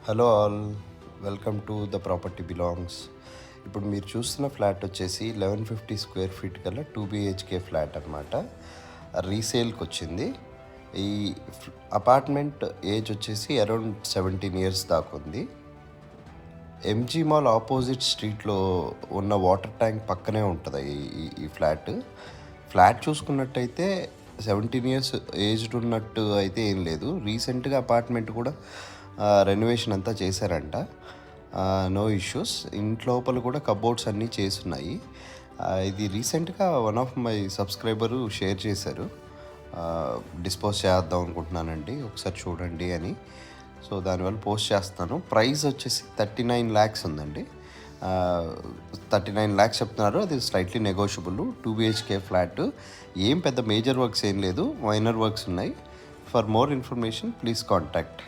Hello all, welcome to the property belongs. ఇప్పుడు మీరు చూస్తున్న ఫ్లాట్ వచ్చేసి 1150 స్క్వేర్ ఫీట్ గల 2 BHK ఫ్లాట్ అనమాట. రీసేల్కి వచ్చింది. ఈ అపార్ట్మెంట్ ఏజ్ వచ్చేసి అరౌండ్ 17 ఇయర్స్ దాకా ఉంది. ఎంజీ మాల్ ఆపోజిట్ స్ట్రీట్లో ఉన్న వాటర్ ట్యాంక్ పక్కనే ఉంటుంది ఈ ఫ్లాట్ చూసుకున్నట్టయితే 17 ఇయర్స్ ఏజ్డ్ ఉన్నట్టు అయితే ఏం లేదు. రీసెంట్గా అపార్ట్మెంట్ కూడా రెనోవేషన్ అంతా చేశారంట. No issues. ఇంట్లోపల కూడా కబోర్డ్స్ అన్నీ చేసున్నాయి. ఇది రీసెంట్గా one of my subscriber share చేశారు. డిస్పోజ్ చేద్దాం అనుకుంటున్నానండి, ఒకసారి చూడండి అని. సో దానివల్ల పోస్ట్ చేస్తాను. ప్రైస్ వచ్చేసి 39 lakhs ఉందండి. 39 lakhs చెప్తున్నారు. అది స్లైట్లీ నెగోషియబుల్. 2 BHK flat. ఏం పెద్ద మేజర్ వర్క్స్ ఏం లేదు, మైనర్ వర్క్స్ ఉన్నాయి. For more information please contact.